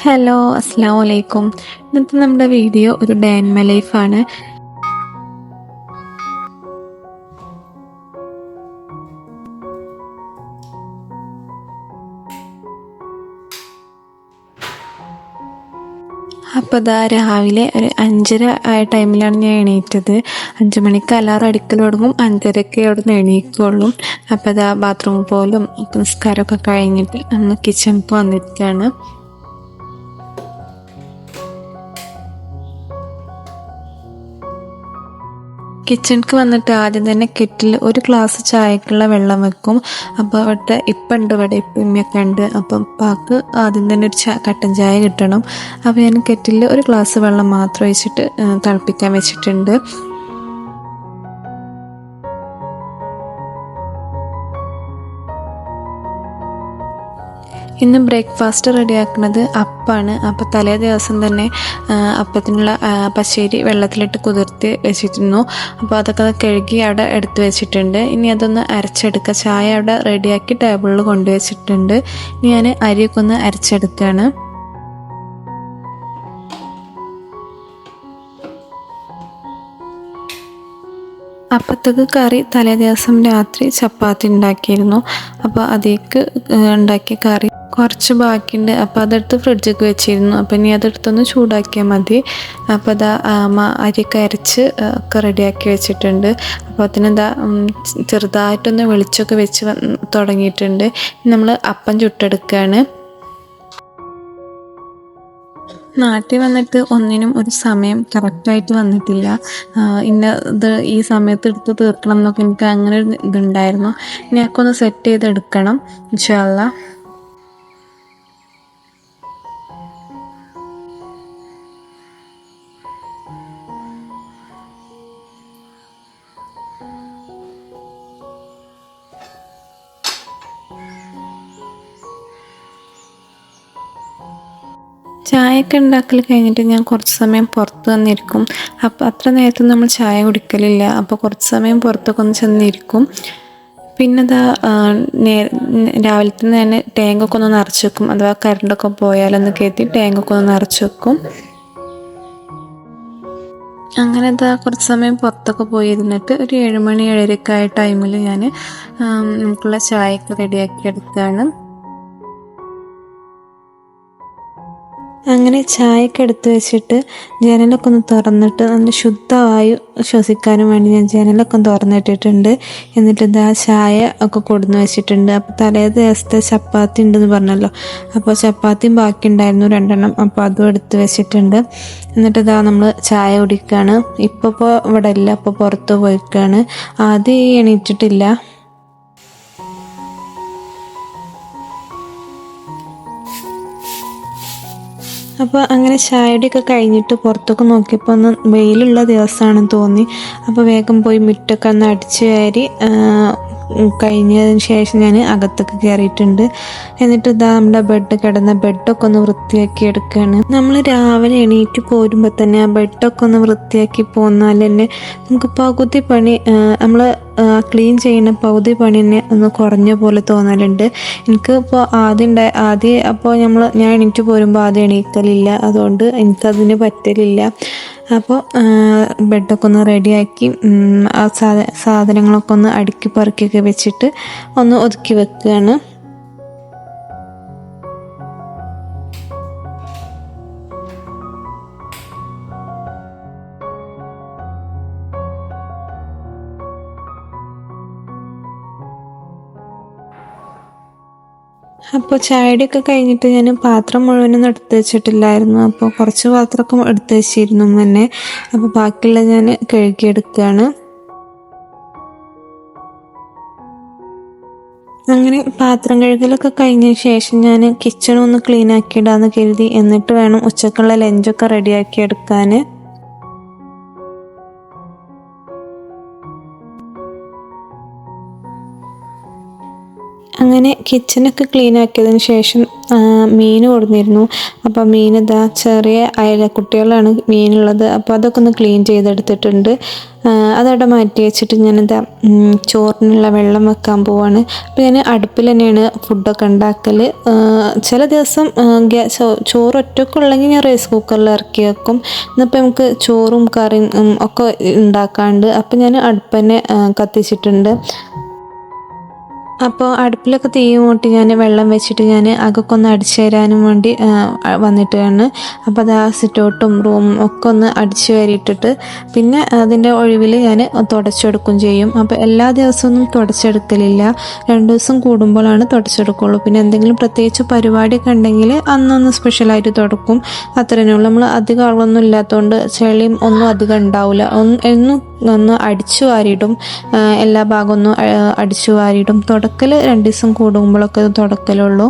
Hello, അസ്സാം വലൈക്കും. ഇന്നത്തെ നമ്മുടെ വീഡിയോ ഒരു ഡേ ഇൻ മൈ ലൈഫാണ്. അപ്പോൾ ഇതാ രാവിലെ ഒരു 5:30 ആയ ടൈമിലാണ് ഞാൻ എണീറ്റത്. 5 മണിക്ക് അലാറം അടിക്കൽ തുടങ്ങും, 5:30ക്ക് അവിടെ നിന്ന് എണീക്കുള്ളൂ. അപ്പോൾ ഇതാ ബാത്റൂമിൽ പോലും നിസ്കാരമൊക്കെ കഴിഞ്ഞിട്ട് അന്ന് കിച്ചണിക്ക് വന്നിരിക്കുകയാണ്. കിച്ചണിക്ക് വന്നിട്ട് ആദ്യം തന്നെ കെറ്റിൽ ഒരു ഗ്ലാസ് ചായക്കുള്ള വെള്ളം വെക്കും. അപ്പോൾ ഇവിടെ ഇവിടെ ഇപ്പമ്മയൊക്കെ ഉണ്ട്. അപ്പം ഉപ്പാക്ക് ആദ്യം തന്നെ ഒരു കട്ടൻ ചായ കിട്ടണം. അപ്പോൾ ഞാൻ കെറ്റിൽ ഒരു ഗ്ലാസ് വെള്ളം മാത്രം ഒഴിച്ചിട്ട് തിളപ്പിക്കാൻ വെച്ചിട്ടുണ്ട്. ഇന്ന് ബ്രേക്ക്ഫാസ്റ്റ് റെഡിയാക്കുന്നത് അപ്പമാണ്. അപ്പോൾ തലേ ദിവസം തന്നെ അപ്പത്തിനുള്ള പച്ചരി വെള്ളത്തിലിട്ട് കുതിർത്തി വെച്ചിരുന്നു. അപ്പോൾ അതൊക്കെ കഴുകി അവിടെ എടുത്ത് വെച്ചിട്ടുണ്ട്. ഇനി അതൊന്ന് അരച്ചെടുക്കുക. ചായ അവിടെ റെഡിയാക്കി ടേബിളിൽ കൊണ്ടുവച്ചിട്ടുണ്ട്. ഇനി ഞാൻ അരിയൊക്കെ ഒന്ന് അരച്ചെടുക്കുകയാണ്. അപ്പത്തേക്ക് കറി തലേ ദിവസം രാത്രി ചപ്പാത്തി ഉണ്ടാക്കിയിരുന്നു. അപ്പോൾ അതിലേക്ക് ഉണ്ടാക്കിയ കറി കുറച്ച് ബാക്കിയുണ്ട്. അപ്പോൾ അതെടുത്ത് ഫ്രിഡ്ജിലേക്ക് വെച്ചിരുന്നു. അപ്പോൾ ഇനി അതെടുത്തൊന്ന് ചൂടാക്കിയാൽ മതി. അപ്പോൾ അതാ അരിയൊക്കെ അരച്ച് ഒക്കെ റെഡിയാക്കി വെച്ചിട്ടുണ്ട്. അപ്പോൾ അതിനെന്താ ചെറുതായിട്ടൊന്ന് വെളിച്ചമൊക്കെ വെച്ച് തുടങ്ങിയിട്ടുണ്ട്. നമ്മൾ അപ്പം ചുട്ടെടുക്കുകയാണ്. നാട്ടിൽ വന്നിട്ട് ഒന്നിനും ഒരു സമയം കറക്റ്റായിട്ട് വന്നിട്ടില്ല. ഇത് ഈ സമയത്ത് എടുത്ത് തീർക്കണം എന്നൊക്കെ എനിക്ക് അങ്ങനെ ഒരു ഇതുണ്ടായിരുന്നു. ഇനി ഒക്കെ ഒന്ന് സെറ്റ് ചെയ്തെടുക്കണം ഇൻഷാ അല്ലാ. ചായയൊക്കെ ഉണ്ടാക്കൽ കഴിഞ്ഞിട്ട് ഞാൻ കുറച്ച് സമയം പുറത്ത് വന്നിരിക്കും. അപ്പോൾ അത്ര നേരത്തെ നമ്മൾ ചായ കുടിക്കലില്ല. അപ്പോൾ കുറച്ച് സമയം പുറത്തൊക്കെ ഒന്ന് ചെന്നിരിക്കും. പിന്നെ അതാ രാവിലെ തന്നെ ഞാൻ ടാങ്കൊക്കെ ഒന്ന് നിറച്ച് വെക്കും. അഥവാ കറണ്ടൊക്കെ പോയാലൊന്ന് കയറ്റി ടാങ്കൊക്കെ ഒന്ന് നിറച്ച് വെക്കും. അങ്ങനെ ഇതാ കുറച്ച് സമയം പുറത്തൊക്കെ പോയിരുന്നിട്ട് ഒരു 7 മണി 7:30 ആയ ടൈമിൽ ഞാൻ നമുക്കുള്ള ചായയൊക്കെ റെഡിയാക്കി എടുക്കുകയാണ്. അങ്ങനെ ചായയൊക്കെ എടുത്ത് വെച്ചിട്ട് ജനലൊക്കെ ഒന്ന് തുറന്നിട്ട് നല്ല ശുദ്ധവായു ശ്വസിക്കാനും വേണ്ടി ഞാൻ ജനലൊക്കെ ഒന്ന് തുറന്നിട്ടിട്ടുണ്ട്. എന്നിട്ട് ഇതാ ചായ ഒക്കെ കൊടുന്ന് വെച്ചിട്ടുണ്ട്. അപ്പോൾ തലേ ദിവസത്തെ ചപ്പാത്തി ഉണ്ടെന്ന് പറഞ്ഞല്ലോ. അപ്പോൾ ചപ്പാത്തിയും ബാക്കി ഉണ്ടായിരുന്നു 2 അപ്പോൾ അതും എടുത്ത് വെച്ചിട്ടുണ്ട്. എന്നിട്ട് ഇതാ നമ്മൾ ചായ കുടിക്കുകയാണ്. ഇപ്പോൾ ഇവിടെ ഇല്ല, അപ്പോൾ പുറത്ത് പോയിക്കാണ്. ആദ്യം എണീറ്റിട്ടില്ല. അപ്പോൾ അങ്ങനെ ചായയുടെയൊക്കെ കഴിഞ്ഞിട്ട് പുറത്തൊക്കെ നോക്കിയപ്പോൾ ഒന്ന് വെയിലുള്ള ദിവസമാണെന്ന് തോന്നി. അപ്പോൾ വേഗം പോയി മുറ്റൊക്കെ ഒന്ന് അടിച്ച് കയറി കഴിഞ്ഞതിന് ശേഷം ഞാൻ അകത്തൊക്കെ കയറിയിട്ടുണ്ട്. എന്നിട്ട് ഇതാ നമ്മുടെ ബെഡൊക്കെ ഒന്ന് വൃത്തിയാക്കി എടുക്കുകയാണ്. നമ്മൾ രാവിലെ എണീറ്റ് പോരുമ്പോൾ തന്നെ ആ ബെഡൊക്കെ ഒന്ന് വൃത്തിയാക്കി പോന്നാൽ തന്നെ നമുക്ക് പകുതി പണി നമ്മൾ ക്ലീൻ ചെയ്യുന്ന പകുതി പണി തന്നെ ഒന്ന് കുറഞ്ഞ പോലെ തോന്നലുണ്ട്. എനിക്ക് ഇപ്പോൾ അപ്പോൾ ഞാൻ എണീറ്റ് പോരുമ്പോൾ ആദ്യം എണീക്കലില്ല. അതുകൊണ്ട് എനിക്കതിന് പറ്റലില്ല. അപ്പോൾ ബെഡൊക്കെ ഒന്ന് റെഡിയാക്കി ആ സാധനങ്ങളൊക്കെ ഒന്ന് അടുക്കി പെറുക്കിയൊക്കെ വെച്ചിട്ട് ഒന്ന് ഒതുക്കി വെക്കുകയാണ്. അപ്പോൾ ചായയുടെയൊക്കെ കഴിഞ്ഞിട്ട് ഞാൻ പാത്രം മുഴുവനൊന്നും എടുത്ത് വെച്ചിട്ടില്ലായിരുന്നു. അപ്പോൾ കുറച്ച് പാത്രമൊക്കെ എടുത്ത് വെച്ചിരുന്നു തന്നെ. അപ്പോൾ ബാക്കിയുള്ള ഞാൻ കഴുകിയെടുക്കുകയാണ്. അങ്ങനെ പാത്രം കഴുകലൊക്കെ കഴിഞ്ഞ ശേഷം ഞാൻ കിച്ചണൊന്ന് ക്ലീൻ ആക്കിയിടാന്ന് കരുതി. എന്നിട്ട് വേണം ഉച്ചക്കുള്ള ലഞ്ചൊക്കെ റെഡിയാക്കി എടുക്കാൻ. അങ്ങനെ കിച്ചണൊക്കെ ക്ലീൻ ആക്കിയതിന് ശേഷം മീൻ കൊടുന്നിരുന്നു. അപ്പോൾ മീൻ ഇതാ ചെറിയ അയലക്കുട്ടികളാണ് മീനുള്ളത്. അപ്പോൾ അതൊക്കെ ഒന്ന് ക്ലീൻ ചെയ്തെടുത്തിട്ടുണ്ട്. അതവിടെ മാറ്റി വെച്ചിട്ട് ഞാനിതാ ചോറിനുള്ള വെള്ളം വെക്കാൻ പോവാണ്. അപ്പോൾ ഞാൻ അടുപ്പിൽ തന്നെയാണ് ഫുഡൊക്കെ ഉണ്ടാക്കൽ. ചില ദിവസം ചോറ് ഒറ്റക്കുള്ളെങ്കിൽ ഞാൻ റൈസ് കുക്കറിൽ ഇറക്കി വെക്കും. ഇന്നിപ്പോൾ നമുക്ക് ചോറും കറിയും ഒക്കെ ഉണ്ടാക്കാണ്ട്, അപ്പോൾ ഞാൻ അടുപ്പ് തന്നെ കത്തിച്ചിട്ടുണ്ട്. അപ്പോൾ അടുപ്പിലൊക്കെ തീ മൂട്ടി ഞാൻ വെള്ളം വെച്ചിട്ട് ഞാൻ അകൊക്കെ ഒന്ന് അടിച്ചു തരാനും വേണ്ടി വന്നിട്ടാണ്. അപ്പോൾ അത് ആ സിറ്റൗട്ടും റൂമും ഒക്കെ ഒന്ന് അടിച്ചു വാരിയിട്ടിട്ട് പിന്നെ അതിൻ്റെ ഒഴിവിൽ ഞാൻ തുടച്ചെടുക്കും ചെയ്യും. അപ്പോൾ എല്ലാ ദിവസമൊന്നും തുടച്ചെടുക്കലില്ല, 2 ദിവസം കൂടുമ്പോഴാണ് തുടച്ചെടുക്കുള്ളൂ. പിന്നെ എന്തെങ്കിലും പ്രത്യേകിച്ച് പരിപാടിയൊക്കെ ഉണ്ടെങ്കിൽ അന്നൊന്ന് സ്പെഷ്യലായിട്ട് തുടക്കും, അത്രയേ ഉള്ളൂ. നമ്മൾ അധികം ആളൊന്നും ഇല്ലാത്തതുകൊണ്ട് ചെളിയും ഒന്നും അധികം ഉണ്ടാവില്ല. എന്നും ഒന്ന് അടിച്ചു വാരിയിടും, എല്ലാ ഭാഗവും ഒന്ന് അടിച്ചു വാരിയിടും. തുടക്കൽ 2 ദിവസം കൂടുമ്പോഴൊക്കെ തുടക്കലുള്ളൂ.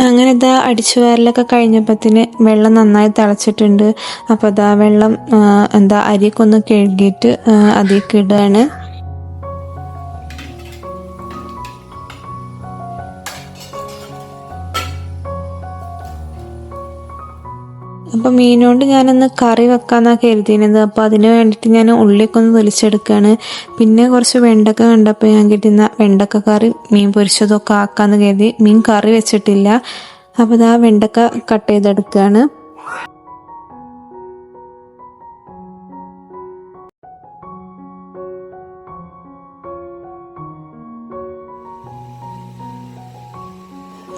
അങ്ങനെ ഇതാ അടിച്ചു വാരലൊക്കെ കഴിഞ്ഞപ്പോഴത്തേന് വെള്ളം നന്നായി തിളച്ചിട്ടുണ്ട്. അപ്പോൾ ഇതാ വെള്ളം അരിയൊക്കെ ഒന്ന് കഴുകിയിട്ട് അതിലേക്ക് ഇടുകയാണ്. അപ്പോൾ മീനുകൊണ്ട് ഞാനൊന്ന് കറി വെക്കാമെന്നാണ് കരുതിയിരുന്നത്. അപ്പോൾ അതിന് വേണ്ടിയിട്ട് ഞാൻ ഉള്ളിയൊക്കെ ഒന്ന് തൊലിച്ചെടുക്കുകയാണ്. പിന്നെ കുറച്ച് വെണ്ടക്ക കണ്ടപ്പോൾ ഞാൻ കിട്ടുന്ന വെണ്ടക്ക കറി മീൻ പൊരിച്ചതൊക്കെ ആക്കാമെന്ന് കരുതി. മീൻ കറി വെച്ചിട്ടില്ല. അപ്പോൾ ഇതാ വെണ്ടക്ക കട്ട് ചെയ്തെടുക്കുകയാണ്.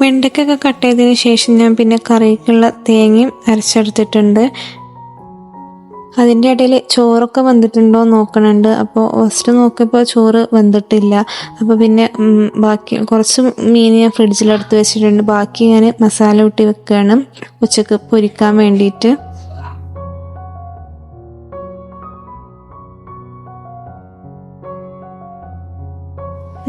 വെണ്ടയ്ക്കൊക്കെ കട്ട് ചെയ്തതിന് ശേഷം ഞാൻ പിന്നെ കറിക്കുള്ള തേങ്ങയും അരച്ചെടുത്തിട്ടുണ്ട്. അതിൻ്റെ ഇടയിൽ ചോറൊക്കെ വെന്തിട്ടുണ്ടോ നോക്കണുണ്ട്. അപ്പോൾ ഫസ്റ്റ് നോക്കിയപ്പോൾ ചോറ് വെന്തിട്ടില്ല. അപ്പോൾ പിന്നെ ബാക്കി കുറച്ച് മീൻ ഞാൻ ഫ്രിഡ്ജിലെടുത്ത് വെച്ചിട്ടുണ്ട്. ബാക്കി ഞാൻ മസാല കൂട്ടി വെക്കുകയാണ് ഉച്ചക്ക് പൊരിക്കാൻ വേണ്ടിയിട്ട്.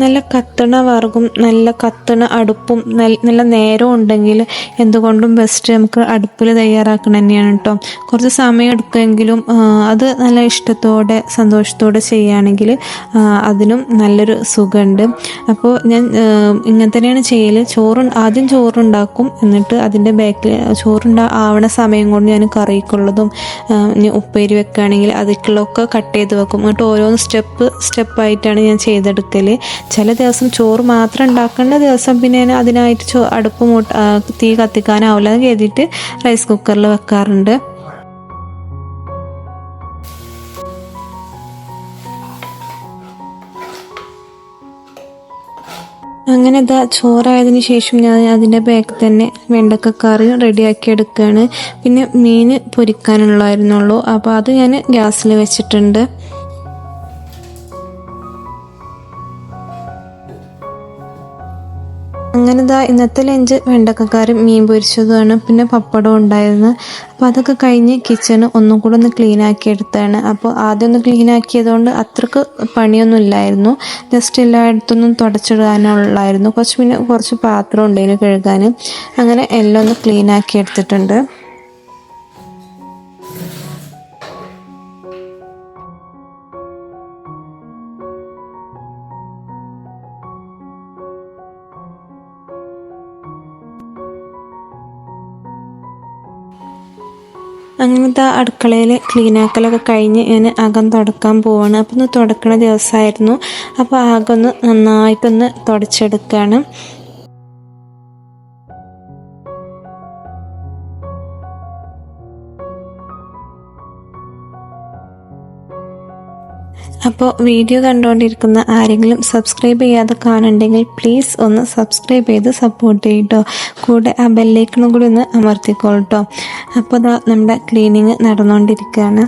നല്ല കത്തണ വറകും നല്ല കത്തണ അടുപ്പും നല്ല നേരം ഉണ്ടെങ്കിൽ എന്തുകൊണ്ടും ബെസ്റ്റ് നമുക്ക് അടുപ്പിൽ തയ്യാറാക്കണം തന്നെയാണ് കേട്ടോ. കുറച്ച് സമയം എടുക്കുമെങ്കിലും അത് നല്ല ഇഷ്ടത്തോടെ സന്തോഷത്തോടെ ചെയ്യുകയാണെങ്കിൽ അതിനും നല്ലൊരു സുഖമുണ്ട്. അപ്പോൾ ഞാൻ ഇങ്ങനെ തന്നെയാണ് ചെയ്യൽ. ആദ്യം ചോറുണ്ടാക്കും, എന്നിട്ട് അതിൻ്റെ ബാക്കിൽ ആവണ സമയം കൊണ്ട് ഞാൻ കറിക്കുള്ളതും ഇനി ഉപ്പേരി വെക്കുകയാണെങ്കിൽ അതിക്കുള്ളതൊക്കെ കട്ട് ചെയ്ത് വെക്കും. എന്നിട്ട് ഓരോന്ന് സ്റ്റെപ്പായിട്ടാണ് ഞാൻ ചെയ്തെടുക്കൽ. ചില ദിവസം ചോറ് മാത്രം ഉണ്ടാക്കേണ്ട ദിവസം പിന്നെ ഞാൻ അതിനായിട്ട് അടുപ്പ് തീ കത്തിക്കാനാവില്ല എന്ന് കരുതിയിട്ട് റൈസ് കുക്കറിൽ വെക്കാറുണ്ട്. അങ്ങനെ ഇതാ ചോറായതിനു ശേഷം ഞാൻ അതിൻ്റെ ബാക്കിൽ തന്നെ വെണ്ടക്ക കറി റെഡിയാക്കി എടുക്കുകയാണ്. പിന്നെ മീൻ പൊരിക്കാനുള്ളായിരുന്നുള്ളൂ. അപ്പോൾ അത് ഞാൻ ഗ്യാസിൽ വെച്ചിട്ടുണ്ട്. അങ്ങനെ ഇതാ ഇന്നത്തെ ലഞ്ച് വെണ്ടക്കക്കറിയും മീൻ പൊരിച്ചതുമാണ്. പിന്നെ പപ്പടം ഉണ്ടായിരുന്നു. അപ്പോൾ അതൊക്കെ കഴിഞ്ഞ് കിച്ചൺ ഒന്നും കൂടെ ഒന്ന് ക്ലീൻ ആക്കി എടുത്താണ്. അപ്പോൾ ആദ്യം ഒന്ന് ക്ലീൻ ആക്കിയതുകൊണ്ട് അത്രക്ക് പണിയൊന്നും ഇല്ലായിരുന്നു. ജസ്റ്റ് എല്ലായിടത്തൊന്നും തുടച്ചിടാനുള്ളായിരുന്നു. കുറച്ച് പാത്രം ഉണ്ടായിരുന്നു കഴുകാൻ. അങ്ങനെ എല്ലാം ഒന്ന് ക്ലീൻ ആക്കി എടുത്തിട്ടുണ്ട്. അങ്ങനത്തെ അടുക്കളയിൽ ക്ലീനാക്കലൊക്കെ കഴിഞ്ഞ് ഞാൻ അകം തുടക്കാൻ പോവാണ്. അപ്പോൾ ഒന്ന് തുടക്കണ ദിവസമായിരുന്നു. അപ്പോൾ അകം ഒന്ന് നന്നായിട്ടൊന്ന് തുടച്ചെടുക്കുകയാണ്. അപ്പോൾ വീഡിയോ കണ്ടുകൊണ്ടിരിക്കുന്ന ആരെങ്കിലും സബ്സ്ക്രൈബ് ചെയ്യാതെ കാണുന്നുണ്ടെങ്കിൽ പ്ലീസ് ഒന്ന് സബ്സ്ക്രൈബ് ചെയ്ത് സപ്പോർട്ട് ചെയ്യട്ടോ. കൂടെ ആ ബെല്ലൈക്കണും കൂടി ഒന്ന് അമർത്തിക്കോളട്ടോ. അപ്പോൾ ഇതാ നമ്മുടെ ക്ലീനിങ് നടന്നുകൊണ്ടിരിക്കുകയാണ്.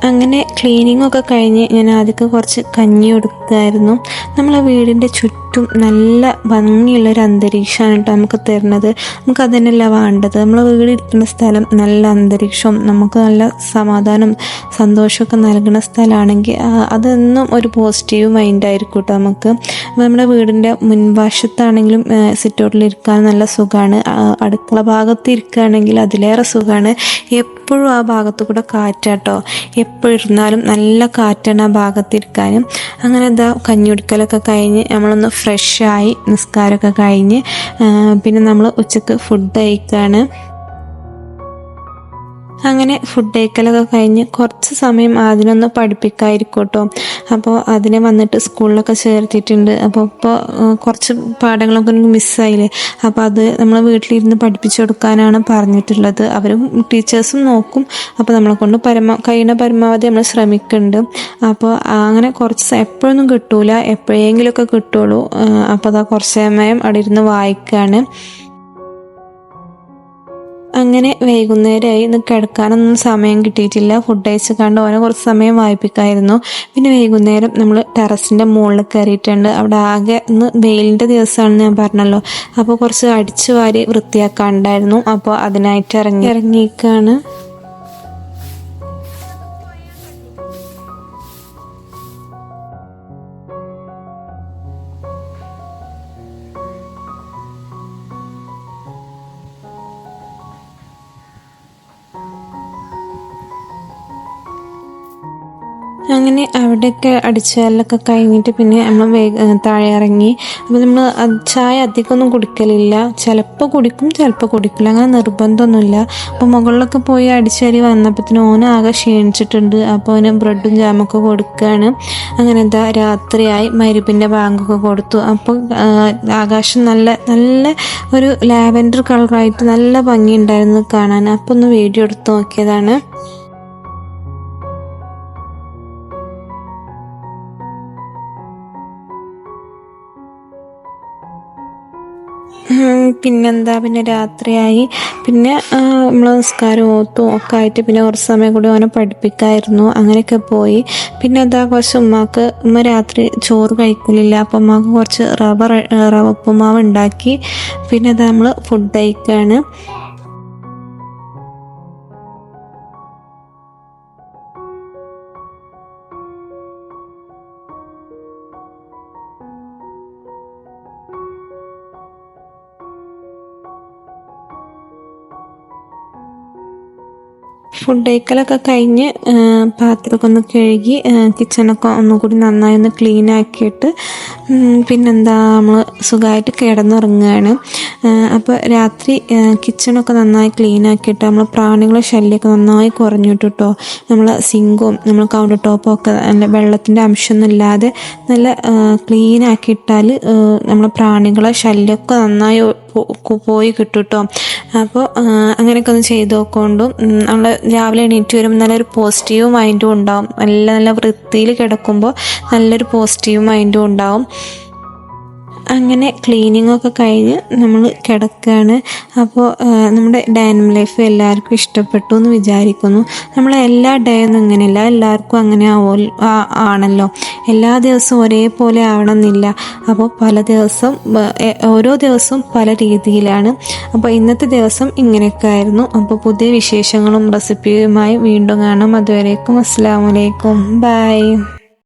അങ്ങനെ ക്ലീനിങ്ങൊക്കെ കഴിഞ്ഞ് ഞാൻ ആദ്യമൊക്കെ കുറച്ച് കഞ്ഞി കൊടുക്കുമായിരുന്നു. നമ്മളെ വീടിൻ്റെ ചുറ്റും നല്ല ഭംഗിയുള്ളൊരു അന്തരീക്ഷമാണ് കേട്ടോ നമുക്ക് തരുന്നത്. നമുക്ക് അതന്നെയല്ല വേണ്ടത്. നമ്മൾ വീടിരിക്കുന്ന സ്ഥലം നല്ല അന്തരീക്ഷവും നമുക്ക് നല്ല സമാധാനം സന്തോഷമൊക്കെ നൽകുന്ന സ്ഥലമാണെങ്കിൽ അതൊന്നും ഒരു പോസിറ്റീവ് മൈൻഡായിരിക്കും കേട്ടോ. നമുക്ക് നമ്മുടെ വീടിൻ്റെ മുൻവശത്താണെങ്കിലും സിറ്റൗട്ടിലിരിക്കാൻ നല്ല സുഖമാണ്. അടുക്കള ഭാഗത്ത് ഇരിക്കുകയാണെങ്കിൽ അതിലേറെ സുഖമാണ്. എപ്പോഴും ആ ഭാഗത്തു കൂടെ കാറ്റാട്ടോ, എപ്പോഴും ഇരുന്നാലും നല്ല കാറ്റാണ് ആ ഭാഗത്തിരിക്കാനും. അങ്ങനെ എന്താ കഞ്ഞി കുടിക്കലൊക്കെ കഴിഞ്ഞ് നമ്മളൊന്ന് ഫ്രഷായി നിസ്കാരമൊക്കെ കഴിഞ്ഞ് പിന്നെ നമ്മൾ ഉച്ചക്ക് ഫുഡ് കഴിക്കുകയാണ്. അങ്ങനെ ഫുഡ് കഴിക്കലൊക്കെ കഴിഞ്ഞ് കുറച്ച് സമയം അതിനൊന്ന് പഠിപ്പിക്കാതിരിക്കും കേട്ടോ. അപ്പോൾ അതിനെ വന്നിട്ട് സ്കൂളിലൊക്കെ ചേർത്തിട്ടുണ്ട്. അപ്പോൾ ഇപ്പോൾ കുറച്ച് പാഠങ്ങളൊക്കെ എനിക്ക് മിസ്സായില്ലേ, അപ്പോൾ അത് നമ്മൾ വീട്ടിലിരുന്ന് പഠിപ്പിച്ചു കൊടുക്കാനാണ് പറഞ്ഞിട്ടുള്ളത്. അവരും ടീച്ചേഴ്സും നോക്കും. അപ്പോൾ നമ്മളെ കൊണ്ട് കഴിയുന്ന പരമാവധി നമ്മൾ ശ്രമിക്കുന്നുണ്ട്. അപ്പോൾ അങ്ങനെ കുറച്ച് എപ്പോഴൊന്നും കിട്ടൂല, എപ്പോഴെങ്കിലുമൊക്കെ കിട്ടുള്ളൂ. അപ്പോൾ അതാ കുറച്ച് സമയം അവിടെ ഇരുന്ന് വായിക്കുകയാണ്. അങ്ങനെ വൈകുന്നേരമായി. ഇന്ന് കിടക്കാനൊന്നും സമയം കിട്ടിയിട്ടില്ല. ഫുഡ് കഴിച്ച് കണ്ട് ഓനെ കുറച്ച് സമയം വായിപ്പിക്കായിരുന്നു. പിന്നെ വൈകുന്നേരം നമ്മൾ ടെറസിൻ്റെ മുകളിൽ കയറിയിട്ടുണ്ട്. അവിടെ ആകെ ഇന്ന് വെയിലിൻ്റെ ദിവസമാണെന്ന് ഞാൻ പറഞ്ഞല്ലോ. അപ്പോൾ കുറച്ച് അടിച്ചു വാരി വൃത്തിയാക്കാനുണ്ടായിരുന്നു. അപ്പോൾ അതിനായിട്ട് ഇറങ്ങിയിരിക്കുകയാണ്. അങ്ങനെ അവിടെയൊക്കെ അടിച്ചാലൊക്കെ കഴിഞ്ഞിട്ട് പിന്നെ നമ്മൾ താഴെ ഇറങ്ങി. അപ്പോൾ നമ്മൾ ചായ അധികമൊന്നും കുടിക്കലില്ല. ചിലപ്പോൾ കുടിക്കും, ചിലപ്പോൾ കുടിക്കില്ല, അങ്ങനെ നിർബന്ധമൊന്നുമില്ല. അപ്പോൾ മുകളിലൊക്കെ പോയി അടിച്ചാരി വന്നപ്പോഴത്തേനും ഓന് ആകെ ക്ഷീണിച്ചിട്ടുണ്ട്. അപ്പോൾ അവന് ബ്രെഡും ജാമൊക്കെ കൊടുക്കുകയാണ്. അങ്ങനെ എന്താ രാത്രിയായി, മഗ്‌രിബിൻ്റെ ബാങ്കൊക്കെ കൊടുത്തു. അപ്പോൾ ആകാശം നല്ല നല്ല ഒരു ലാവൻഡർ കളറായിട്ട് നല്ല ഭംഗിയുണ്ടായിരുന്നു കാണാൻ. അപ്പോൾ ഒന്ന് വീഡിയോ എടുത്ത് നോക്കിയതാണ്. പിന്നെന്താ, പിന്നെ രാത്രിയായി. പിന്നെ നമ്മൾ നിസ്കാരം ഓത്തും ഒക്കെ ആയിട്ട് പിന്നെ കുറച്ച് സമയം കൂടി അവനെ പഠിപ്പിക്കായിരുന്നു. അങ്ങനെയൊക്കെ പോയി. പിന്നെ എന്താ കുറച്ച് ഉമ്മ രാത്രി ചോറ് കഴിക്കലില്ല. അപ്പം ഉമ്മാക്ക് കുറച്ച് റവ ഉപ്പുമാവ് ഉണ്ടാക്കി. പിന്നെ എന്താ നമ്മൾ ഫുഡ് കഴിക്കുകയാണ്. ഫുഡ് കഴിക്കലൊക്കെ കഴിഞ്ഞ് പാത്രമൊക്കെ ഒന്ന് കഴുകി കിച്ചണൊക്കെ ഒന്നുകൂടി നന്നായി ഒന്ന് ക്ലീൻ ആക്കിയിട്ട് പിന്നെന്താ നമ്മൾ സുഖമായിട്ട് കിടന്നുറങ്ങുകയാണ്. അപ്പോൾ രാത്രി കിച്ചണൊക്കെ നന്നായി ക്ലീൻ ആക്കിയിട്ട് നമ്മൾ പ്രാണികളെ ശല്യമൊക്കെ നന്നായി കുറഞ്ഞിട്ട് കേട്ടോ. നമ്മൾ സിങ്കും നമ്മൾ കൗണ്ടർ ടോപ്പും ഒക്കെ നല്ല വെള്ളത്തിൻ്റെ അംശമൊന്നും ഇല്ലാതെ നല്ല ക്ലീൻ ആക്കിയിട്ടാൽ നമ്മൾ പ്രാണികളെ ശല്യമൊക്കെ നന്നായി പോയി കിട്ടും കേട്ടോ. അപ്പോൾ അങ്ങനെയൊക്കെ ഒന്ന് ചെയ്ത് നോക്കൊണ്ടും നമ്മൾ രാവിലെ എണീറ്റ് വരുമ്പോൾ നല്ലൊരു പോസിറ്റീവ് മൈൻഡും ഉണ്ടാവും. നല്ല നല്ല വൃത്തിയിൽ കിടക്കുമ്പോൾ നല്ലൊരു പോസിറ്റീവ് മൈൻഡും ഉണ്ടാവും. അങ്ങനെ ക്ലീനിങ്ങൊക്കെ കഴിഞ്ഞ് നമ്മൾ കിടക്കുകയാണ്. അപ്പോൾ നമ്മുടെ ഡൈനിങ് ലൈഫ് എല്ലാവർക്കും ഇഷ്ടപ്പെട്ടു എന്ന് വിചാരിക്കുന്നു. നമ്മൾ എല്ലാ ഡേ ഒന്നും ഇങ്ങനെയല്ല, എല്ലാവർക്കും അങ്ങനെ ആണല്ലോ. എല്ലാ ദിവസവും ഒരേപോലെ ആവണമെന്നില്ല. അപ്പോൾ ഓരോ ദിവസവും പല രീതിയിലാണ്. അപ്പോൾ ഇന്നത്തെ ദിവസം ഇങ്ങനെയൊക്കെ ആയിരുന്നു. അപ്പോൾ പുതിയ വിശേഷങ്ങളും റെസിപ്പിയുമായി വീണ്ടും കാണാം. അതുവരേക്കും അസ്സലാമു അലൈക്കും, ബൈ.